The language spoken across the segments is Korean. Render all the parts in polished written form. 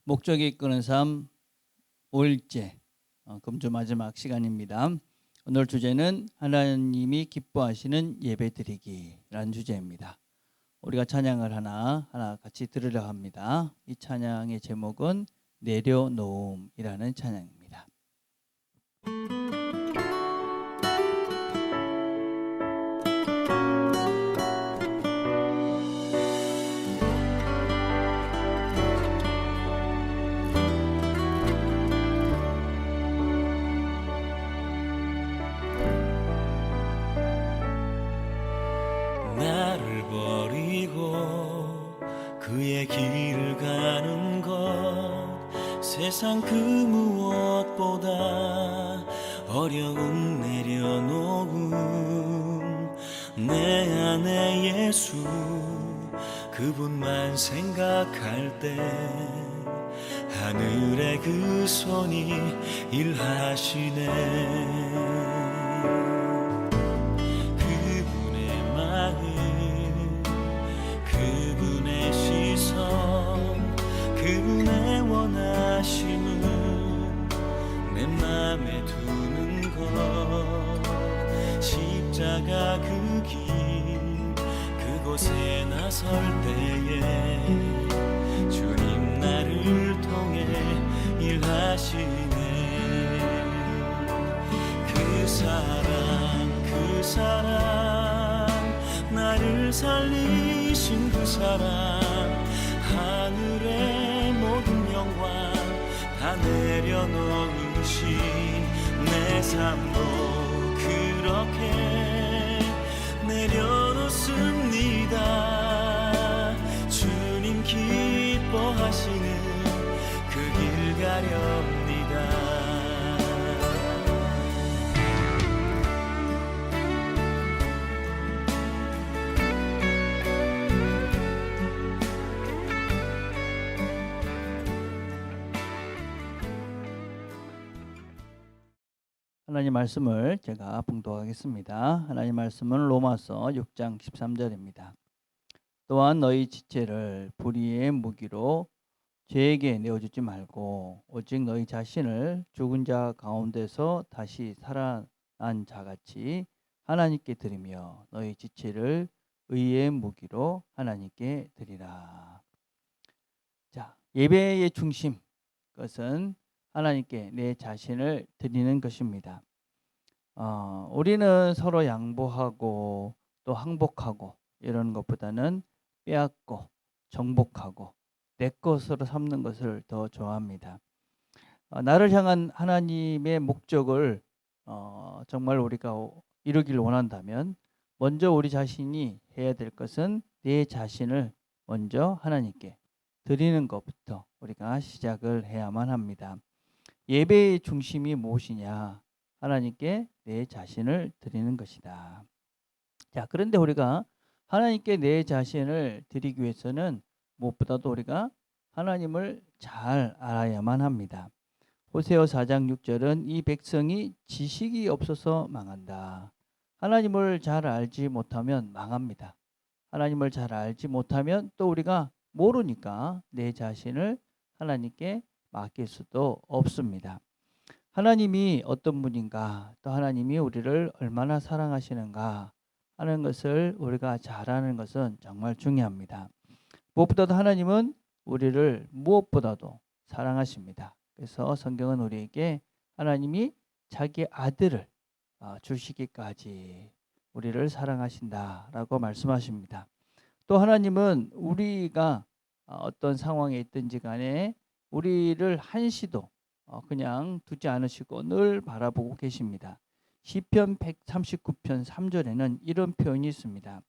목적이 이끄는 삶 5일째 금주 마지막 시간입니다. 오늘 주제는 하나님이 기뻐하시는 예배드리기라는 주제입니다. 우리가 찬양을 하나 같이 들으려 합니다. 이 찬양의 제목은 내려놓음이라는 찬양입니다. 나를 버리고 그의 길을 가는 것 세상 그 무엇보다 어려운 내려놓음 내 안에 예수 그분만 생각할 때 하늘의 그 손이 일하시네. 그분의 시선 그분의 원하심은 내 맘에 두는 것 십자가 그 길 그곳에 나설 때에 주님 나를 통해 일하시네. 그 사랑 나를 살리신 그 사랑 하늘의 모든 영광 다 내려놓으신 내 삶도 그렇게 내려놓습니다. 주님 기뻐하시는 그 길 가렵니다. 하나님 말씀을 제가 봉독하겠습니다. 하나님 말씀은 로마서 6장 13절입니다. 또한 너희 지체를 불의의 무기로 죄에게 내어주지 말고 오직 너희 자신을 죽은 자 가운데서 다시 살아난 자같이 하나님께 드리며 너희 지체를 의의 무기로 하나님께 드리라. 자, 예배의 중심, 그것은 하나님께 내 자신을 드리는 것입니다. 우리는 서로 양보하고 또 항복하고 이런 것보다는 빼앗고 정복하고 내 것으로 삼는 것을 더 좋아합니다. 나를 향한 하나님의 목적을 정말 우리가 이루기를 원한다면 먼저 우리 자신이 해야 될 것은 내 자신을 먼저 하나님께 드리는 것부터 우리가 시작을 해야만 합니다. 예배의 중심이 무엇이냐? 하나님께 내 자신을 드리는 것이다. 자, 그런데 우리가 하나님께 내 자신을 드리기 위해서는 무엇보다도 우리가 하나님을 잘 알아야만 합니다. 호세아 4장 6절은 이 백성이 지식이 없어서 망한다. 하나님을 잘 알지 못하면 망합니다. 하나님을 잘 알지 못하면 또 우리가 모르니까 내 자신을 하나님께 맡길 수도 없습니다. 하나님이 어떤 분인가, 또 하나님이 우리를 얼마나 사랑하시는가 하는 것을 우리가 잘 아는 것은 정말 중요합니다. 무엇보다도 하나님은 우리를 무엇보다도 사랑하십니다. 그래서 성경은 우리에게 하나님이 자기 아들을 주시기까지 우리를 사랑하신다라고 말씀하십니다. 또 하나님은 우리가 어떤 상황에 있든지 간에 우리를 한시도 그냥 두지 않으시고 늘 바라보고 계십니다. 시편 139편 3절에는 이런 표현이 있습니다.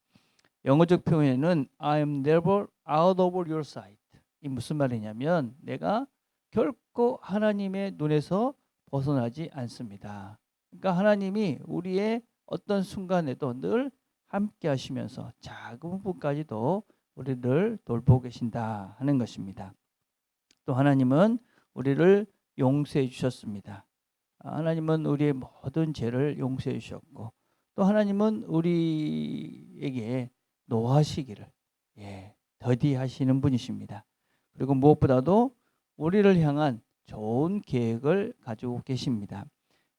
영어적 표현에는 I am never out of your sight. 이 무슨 말이냐면 내가 결코 하나님의 눈에서 벗어나지 않습니다. 그러니까 하나님이 우리의 어떤 순간에도 늘 함께 하시면서 작은 부분까지도 우리를 돌보고 계신다 하는 것입니다. 또 하나님은 우리를 용서해 주셨습니다. 하나님은 우리의 모든 죄를 용서해 주셨고 또 하나님은 우리에게 노하시기를 더디하시는 분이십니다. 그리고 무엇보다도 우리를 향한 좋은 계획을 가지고 계십니다.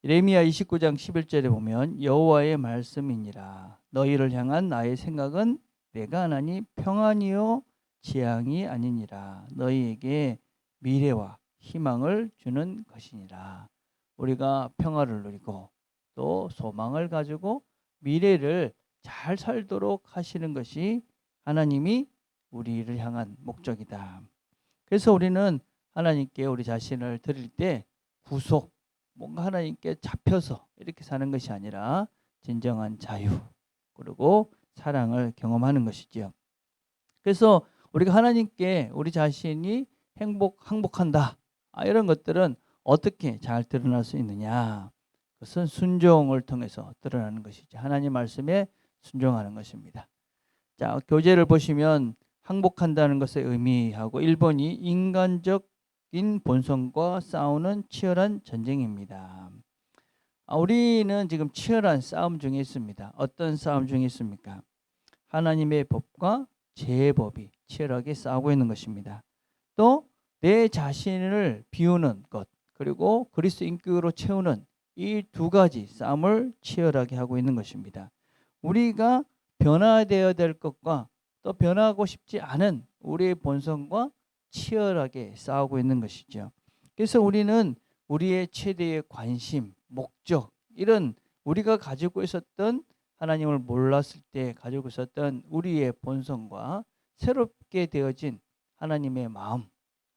예레미야 29장 11절에 보면 여호와의 말씀이니라. 너희를 향한 나의 생각은 내가 하나니 평안이요 재앙이 아니니라. 너희에게 미래와 희망을 주는 것이니라. 우리가 평화를 누리고 또 소망을 가지고 미래를 잘 살도록 하시는 것이 하나님이 우리를 향한 목적이다. 그래서 우리는 하나님께 우리 자신을 드릴 때 구속, 뭔가 하나님께 잡혀서 이렇게 사는 것이 아니라 진정한 자유, 그리고 사랑을 경험하는 것이지요. 그래서 우리가 하나님께 우리 자신이 항복한다. 이런 것들은 어떻게 잘 드러날 수 있느냐? 그것은 순종을 통해서 드러나는 것이죠. 하나님 말씀에 순종하는 것입니다. 자, 교재를 보시면 항복한다는 것의 의미하고 1번이 인간적인 본성과 싸우는 치열한 전쟁입니다. 우리는 지금 치열한 싸움 중에 있습니다. 어떤 싸움 중에 있습니까? 하나님의 법과 죄의 법이 치열하게 싸우고 있는 것입니다. 또 내 자신을 비우는 것, 그리고 그리스도 인격으로 채우는 이 두 가지 싸움을 치열하게 하고 있는 것입니다. 우리가 변화되어야 될 것과 또 변하고 싶지 않은 우리의 본성과 치열하게 싸우고 있는 것이죠. 그래서 우리는 우리의 최대의 관심, 목적, 이런 우리가 가지고 있었던, 하나님을 몰랐을 때 가지고 있었던 우리의 본성과 새롭게 되어진 하나님의 마음,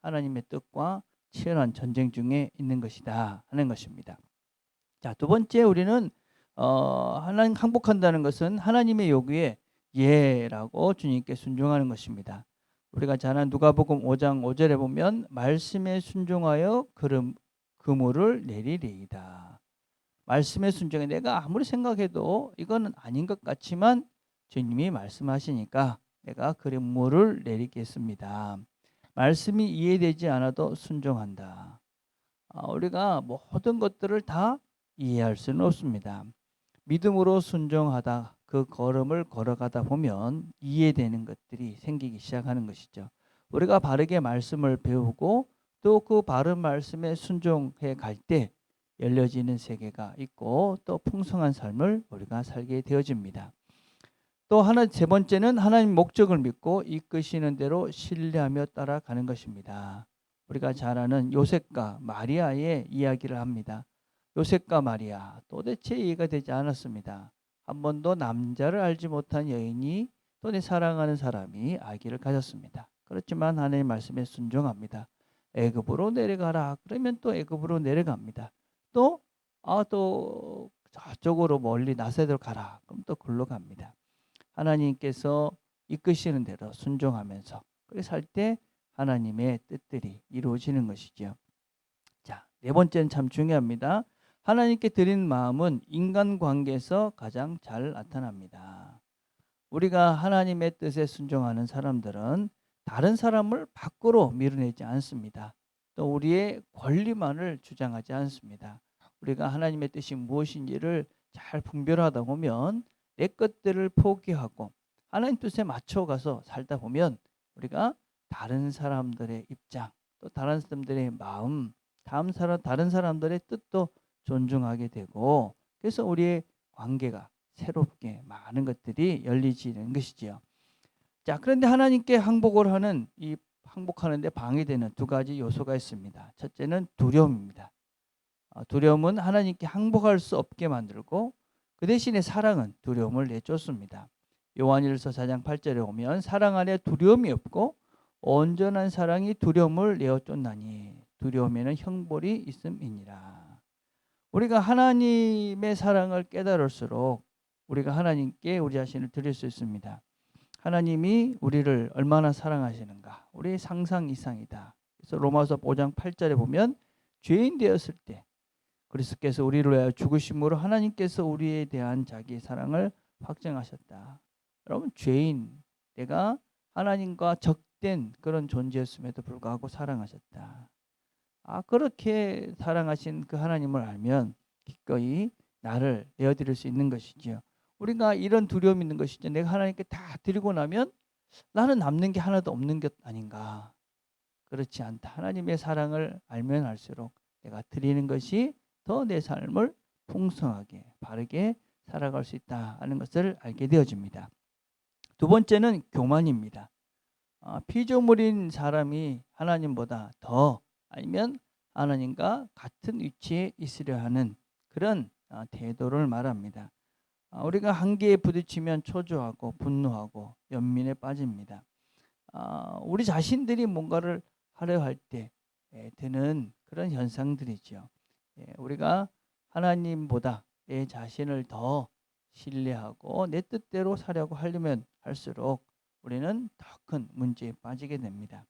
하나님의 뜻과 치열한 전쟁 중에 있는 것이다 하는 것입니다. 자, 두 번째, 우리는 하나님 항복한다는 것은 하나님의 요구에 예라고 주님께 순종하는 것입니다. 우리가 잘 아는 누가복음 5장 5절에 보면 말씀에 순종하여 그물을 내리리이다. 말씀에 순종해, 내가 아무리 생각해도 이거는 아닌 것 같지만 주님이 말씀하시니까 내가 그물을 내리겠습니다. 말씀이 이해되지 않아도 순종한다. 우리가 모든 것들을 다 이해할 수는 없습니다. 믿음으로 순종하다 그 걸음을 걸어가다 보면 이해되는 것들이 생기기 시작하는 것이죠. 우리가 바르게 말씀을 배우고 또 그 바른 말씀에 순종해 갈 때 열려지는 세계가 있고 또 풍성한 삶을 우리가 살게 되어집니다. 또 세 번째는 하나님 목적을 믿고 이끄시는 대로 신뢰하며 따라가는 것입니다. 우리가 잘 아는 요셉과 마리아의 이야기를 합니다. 요셉과 마리아, 도대체 이해가 되지 않았습니다. 한 번도 남자를 알지 못한 여인이 또 내 사랑하는 사람이 아기를 가졌습니다. 그렇지만 하나님의 말씀에 순종합니다. 애굽으로 내려가라. 그러면 또 애굽으로 내려갑니다. 또 저쪽으로 멀리 나세도로 가라. 그럼 또 글로 갑니다. 하나님께서 이끄시는 대로 순종하면서 그렇게 살 때 하나님의 뜻들이 이루어지는 것이죠. 자, 네 번째는 참 중요합니다. 하나님께 드린 마음은 인간관계에서 가장 잘 나타납니다. 우리가 하나님의 뜻에 순종하는 사람들은 다른 사람을 밖으로 밀어내지 않습니다. 또 우리의 권리만을 주장하지 않습니다. 우리가 하나님의 뜻이 무엇인지를 잘 분별하다 보면 내 것들을 포기하고 하나님 뜻에 맞춰가서 살다 보면 우리가 다른 사람들의 입장, 또 다른 사람들의 마음, 다른 사람들의 뜻도 존중하게 되고, 그래서 우리의 관계가 새롭게 많은 것들이 열리지는 것이지요. 자, 그런데 하나님께 항복하는데 방해되는 두 가지 요소가 있습니다. 첫째는 두려움입니다. 두려움은 하나님께 항복할 수 없게 만들고 그 대신에 사랑은 두려움을 내쫓습니다. 요한일서 4장 8절에 보면 사랑 안에 두려움이 없고 온전한 사랑이 두려움을 내어쫓나니 두려움에는 형벌이 있음이니라. 우리가 하나님의 사랑을 깨달을수록 우리가 하나님께 우리 자신을 드릴 수 있습니다. 하나님이 우리를 얼마나 사랑하시는가, 우리의 상상 이상이다. 그래서 로마서 5장 8절에 보면 죄인 되었을 때 그리스도께서 우리를 위하여 죽으심으로 하나님께서 우리에 대한 자기의 사랑을 확증하셨다. 여러분, 죄인, 내가 하나님과 적된 그런 존재였음에도 불구하고 사랑하셨다. 그렇게 사랑하신 그 하나님을 알면 기꺼이 나를 내어드릴 수 있는 것이지요. 우리가 이런 두려움이 있는 것이죠. 내가 하나님께 다 드리고 나면 나는 남는 게 하나도 없는 것 아닌가. 그렇지 않다. 하나님의 사랑을 알면 알수록 내가 드리는 것이 더 내 삶을 풍성하게 바르게 살아갈 수 있다 하는 것을 알게 되어집니다. 두 번째는 교만입니다. 피조물인 사람이 하나님보다 더 아니면 하나님과 같은 위치에 있으려 하는 그런 태도를 말합니다. 우리가 한계에 부딪히면 초조하고 분노하고 연민에 빠집니다. 우리 자신들이 뭔가를 하려 할 때 드는 그런 현상들이죠. 우리가 하나님보다 내 자신을 더 신뢰하고 내 뜻대로 살려고 하려면 할수록 우리는 더 큰 문제에 빠지게 됩니다.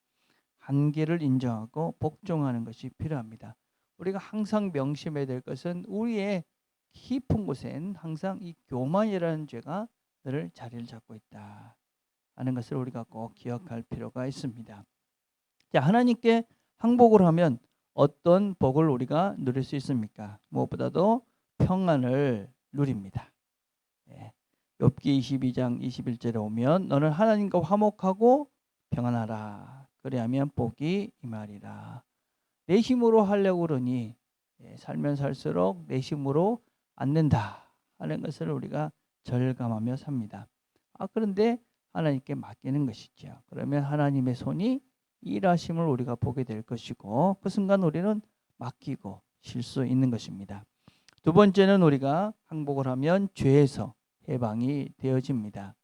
한계를 인정하고 복종하는 것이 필요합니다. 우리가 항상 명심해야 될 것은 우리의 깊은 곳엔 항상 이 교만이라는 죄가 늘 자리를 잡고 있다 하는 것을 우리가 꼭 기억할 필요가 있습니다. 자, 하나님께 항복을 하면 어떤 복을 우리가 누릴 수 있습니까? 무엇보다도 평안을 누립니다. 욥기 22장 21절에 오면 너는 하나님과 화목하고 평안하라. 그리하면 복이 임하리라. 내 힘으로 하려고 그러니 살면 살수록 내 힘으로 안 된다 하는 것을 우리가 절감하며 삽니다. 그런데 하나님께 맡기는 것이죠. 그러면 하나님의 손이 일하심을 우리가 보게 될 것이고 그 순간 우리는 맡기고 쉴 수 있는 것입니다. 두 번째는 우리가 항복을 하면 죄에서 해방이 되어집니다.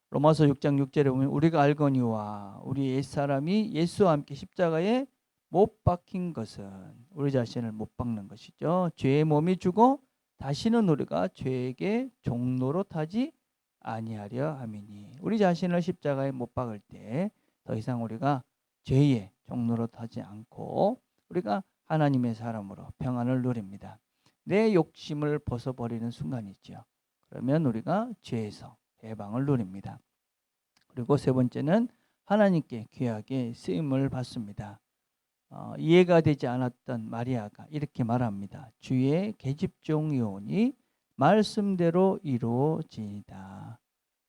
로마서 6장 6절에 보면 우리가 알거니와 우리 옛사람이 예수와 함께 십자가에 못 박힌 것은 우리 자신을 못 박는 것이죠. 죄의 몸이 주고 다시는 우리가 죄에게 종로로 타지 아니하려 함이니 우리 자신을 십자가에 못 박을 때 더 이상 우리가 죄의 종로로 타지 않고 우리가 하나님의 사람으로 평안을 누립니다. 내 욕심을 벗어버리는 순간이죠. 그러면 우리가 죄에서 해방을 누립니다. 그리고 세 번째는 하나님께 귀하게 쓰임을 받습니다. 이해가 되지 않았던 마리아가 이렇게 말합니다. 주의 계집종이오니 말씀대로 이루어지이다.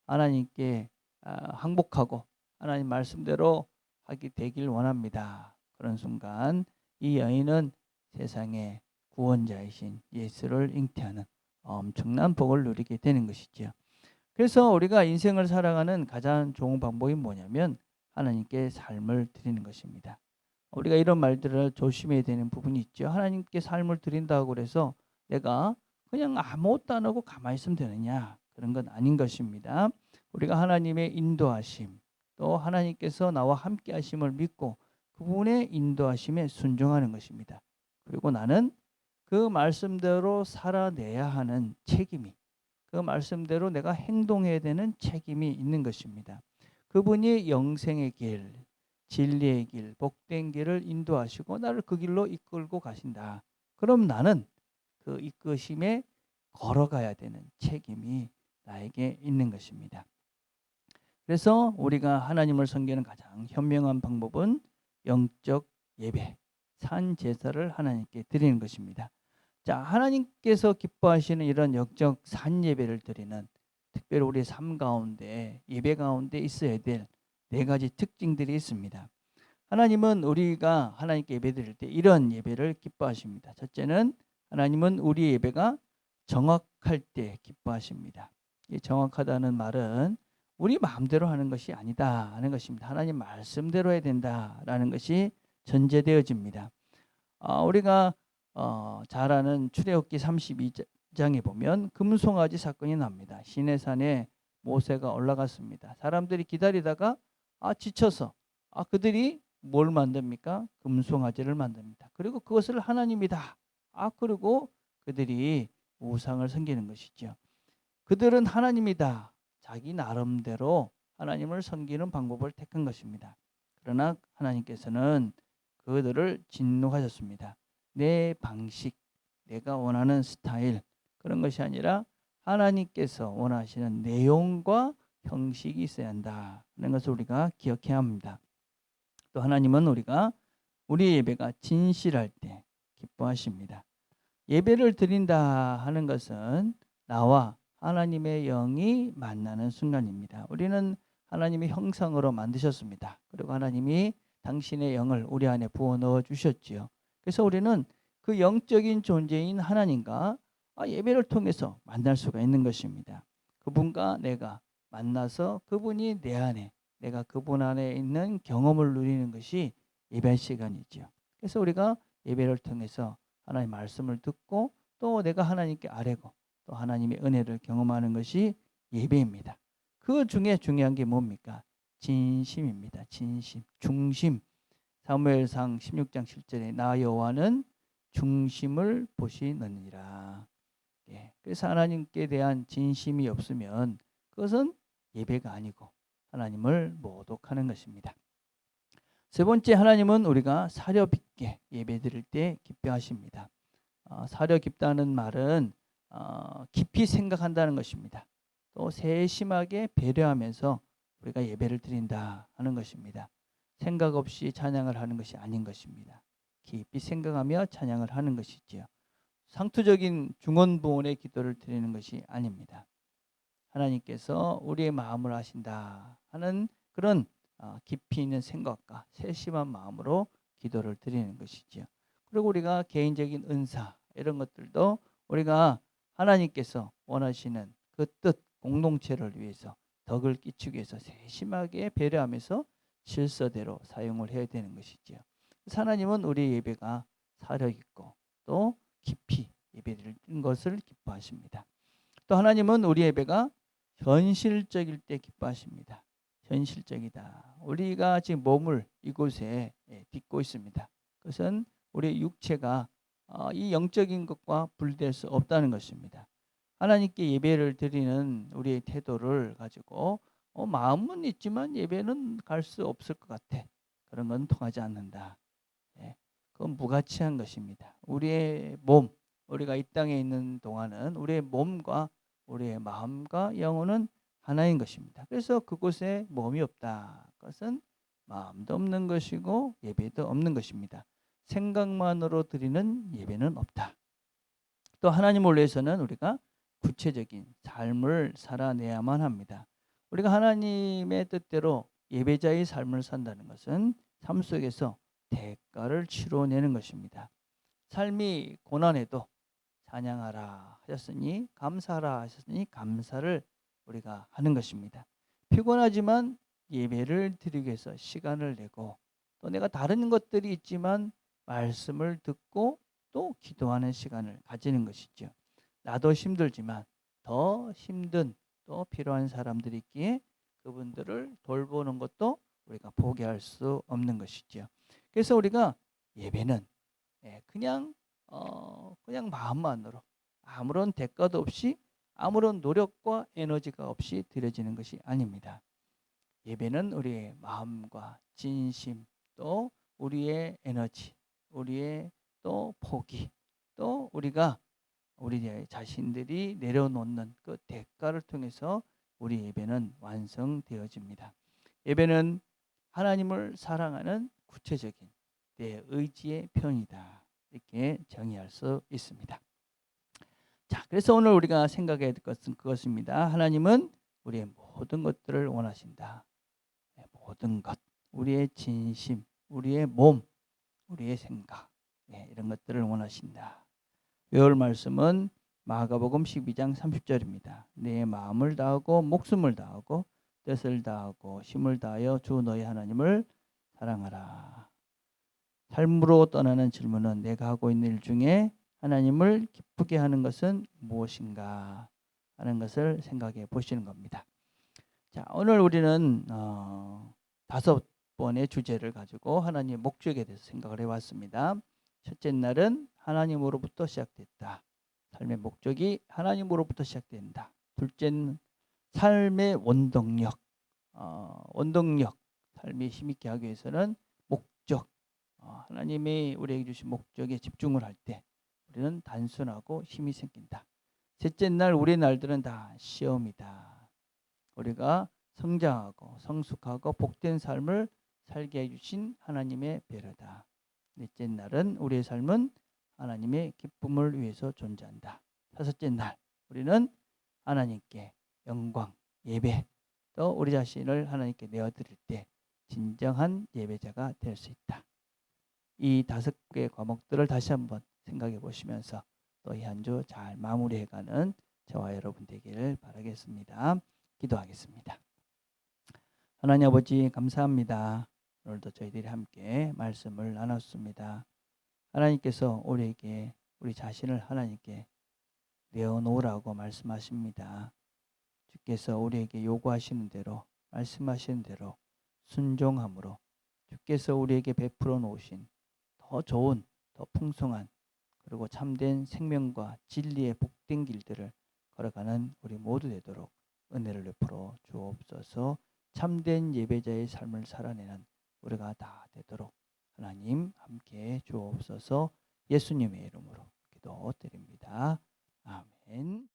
하나님께 항복하고 하나님 말씀대로 하게 되길 원합니다. 그런 순간 이 여인은 세상의 구원자이신 예수를 잉태하는 엄청난 복을 누리게 되는 것이죠. 그래서 우리가 인생을 살아가는 가장 좋은 방법이 뭐냐면 하나님께 삶을 드리는 것입니다. 우리가 이런 말들을 조심해야 되는 부분이 있죠. 하나님께 삶을 드린다고 해서 내가 그냥 아무것도 안 하고 가만히 있으면 되느냐? 그런 건 아닌 것입니다. 우리가 하나님의 인도하심, 또 하나님께서 나와 함께 하심을 믿고 그분의 인도하심에 순종하는 것입니다. 그리고 나는 그 말씀대로 살아내야 하는 책임이, 그 말씀대로 내가 행동해야 되는 책임이 있는 것입니다. 그분이 영생의 길, 진리의 길, 복된 길을 인도하시고 나를 그 길로 이끌고 가신다. 그럼 나는 그 이끄심에 걸어가야 되는 책임이 나에게 있는 것입니다. 그래서 우리가 하나님을 섬기는 가장 현명한 방법은 영적 예배, 산 제사를 하나님께 드리는 것입니다. 자, 하나님께서 기뻐하시는 이런 영적 산 예배를 드리는 특별히 우리 삶 가운데 예배 가운데 있어야 될 네 가지 특징들이 있습니다. 하나님은 우리가 하나님께 예배 드릴 때 이런 예배를 기뻐하십니다. 첫째는 하나님은 우리 예배가 정확할 때 기뻐하십니다. 이 정확하다는 말은 우리 마음대로 하는 것이 아니다 하는 것입니다. 하나님 말씀대로 해야 된다라는 것이 전제되어집니다. 우리가 잘 아는 출애굽기 32장에 보면 금송아지 사건이 납니다. 시내산에 모세가 올라갔습니다. 사람들이 기다리다가 지쳐서 그들이 뭘 만듭니까? 금송아지를 만듭니다. 그리고 그것을 하나님이다. 그리고 그들이 우상을 섬기는 것이죠. 그들은 하나님이다. 자기 나름대로 하나님을 섬기는 방법을 택한 것입니다. 그러나 하나님께서는 그들을 진노하셨습니다. 내 방식, 내가 원하는 스타일 그런 것이 아니라 하나님께서 원하시는 내용과 형식이 있어야 한다는 것을 우리가 기억해야 합니다. 또 하나님은 우리 예배가 진실할 때 기뻐하십니다. 예배를 드린다 하는 것은 나와 하나님의 영이 만나는 순간입니다. 우리는 하나님의 형상으로 만드셨습니다. 그리고 하나님이 당신의 영을 우리 안에 부어 넣어 주셨지요. 그래서 우리는 그 영적인 존재인 하나님과 예배를 통해서 만날 수가 있는 것입니다. 그분과 내가 만나서 그분이 내 안에, 내가 그분 안에 있는 경험을 누리는 것이 예배 시간이죠. 그래서 우리가 예배를 통해서 하나님의 말씀을 듣고 또 내가 하나님께 아뢰고 또 하나님의 은혜를 경험하는 것이 예배입니다. 그 중에 중요한 게 뭡니까? 진심입니다. 진심, 중심. 사무엘상 16장 7절에 나 여호와는 중심을 보시느니라. 그래서 하나님께 대한 진심이 없으면 그것은 예배가 아니고 하나님을 모독하는 것입니다. 세 번째, 하나님은 우리가 사려 깊게 예배드릴 때 기뻐하십니다. 사려 깊다는 말은 깊이 생각한다는 것입니다. 또 세심하게 배려하면서 우리가 예배를 드린다 하는 것입니다. 생각 없이 찬양을 하는 것이 아닌 것입니다. 깊이 생각하며 찬양을 하는 것이지요. 상투적인 중언부언의 기도를 드리는 것이 아닙니다. 하나님께서 우리의 마음을 아신다 하는 그런 깊이 있는 생각과 세심한 마음으로 기도를 드리는 것이지요. 그리고 우리가 개인적인 은사 이런 것들도 우리가 하나님께서 원하시는 그 뜻, 공동체를 위해서 덕을 끼치기 위해서 세심하게 배려하면서 질서대로 사용을 해야 되는 것이지요. 하나님은 우리 예배가 사려 있고 또 깊이 예배드리는 것을 기뻐하십니다. 또 하나님은 우리 예배가 현실적일 때 기뻐하십니다. 현실적이다. 우리가 지금 몸을 이곳에 딛고 있습니다. 그것은 우리 육체가 이 영적인 것과 분리될 수 없다는 것입니다. 하나님께 예배를 드리는 우리의 태도를 가지고 마음은 있지만 예배는 갈 수 없을 것 같아. 그런 건 통하지 않는다. 그건 무가치한 것입니다. 우리의 몸, 우리가 이 땅에 있는 동안은 우리의 몸과 우리의 마음과 영혼은 하나인 것입니다. 그래서 그곳에 몸이 없다. 그것은 마음도 없는 것이고 예배도 없는 것입니다. 생각만으로 드리는 예배는 없다. 또 하나님을 위해서는 우리가 구체적인 삶을 살아내야만 합니다. 우리가 하나님의 뜻대로 예배자의 삶을 산다는 것은 삶 속에서 대가를 치러내는 것입니다. 삶이 고난해도 찬양하라 하셨으니 감사하라 하셨으니 감사를 우리가 하는 것입니다. 피곤하지만 예배를 드리기 위해서 시간을 내고 또 내가 다른 것들이 있지만 말씀을 듣고 또 기도하는 시간을 가지는 것이죠. 나도 힘들지만 더 힘든 또 필요한 사람들이 있기에 그분들을 돌보는 것도 우리가 포기할 수 없는 것이죠. 그래서 우리가 예배는 그냥 마음만으로 아무런 대가도 없이 아무런 노력과 에너지가 없이 드려지는 것이 아닙니다. 예배는 우리의 마음과 진심 또 우리의 에너지, 우리의 또 포기, 또 우리가 우리 자신들이 내려놓는 그 대가를 통해서 우리 예배는 완성되어집니다. 예배는 하나님을 사랑하는 구체적인 내 의지의 표현이다. 이렇게 정의할 수 있습니다. 자, 그래서 오늘 우리가 생각해야 될 것은 그것입니다. 하나님은 우리의 모든 것들을 원하신다. 모든 것, 우리의 진심, 우리의 몸, 우리의 생각, 이런 것들을 원하신다. 외울 말씀은 마가복음 12장 30절입니다. 내 마음을 다하고 목숨을 다하고 뜻을 다하고 힘을 다하여 주 너희 하나님을 사랑하라. 삶으로 떠나는 질문은 내가 하고 있는 일 중에 하나님을 기쁘게 하는 것은 무엇인가 하는 것을 생각해 보시는 겁니다. 자, 오늘 우리는 5번의 주제를 가지고 하나님의 목적에 대해서 생각을 해왔습니다. 첫째 날은 하나님으로부터 시작됐다. 삶의 목적이 하나님으로부터 시작된다. 둘째는 삶의 원동력, 삶이 힘있게 하기 위해서는 목적, 하나님이 우리에게 주신 목적에 집중을 할 때 우리는 단순하고 힘이 생긴다. 셋째 날, 우리 날들은 다 시험이다. 우리가 성장하고 성숙하고 복된 삶을 살게 해주신 하나님의 배려다. 넷째 날은 우리의 삶은 하나님의 기쁨을 위해서 존재한다. 다섯째 날, 우리는 하나님께 영광, 예배, 또 우리 자신을 하나님께 내어드릴 때 진정한 예배자가 될 수 있다. 이 5개 과목들을 다시 한번 생각해 보시면서 또 이 한 주 잘 마무리해가는 저와 여러분 되기를 바라겠습니다. 기도하겠습니다. 하나님 아버지 감사합니다. 오늘도 저희들이 함께 말씀을 나눴습니다. 하나님께서 우리에게 우리 자신을 하나님께 내어놓으라고 말씀하십니다. 주께서 우리에게 요구하시는 대로 말씀하시는 대로 순종함으로 주께서 우리에게 베풀어 놓으신 더 좋은 더 풍성한 그리고 참된 생명과 진리의 복된 길들을 걸어가는 우리 모두 되도록 은혜를 베풀어 주옵소서. 참된 예배자의 삶을 살아내는 우리가 다 되도록 하나님 함께 주옵소서. 예수님의 이름으로 기도드립니다. 아멘.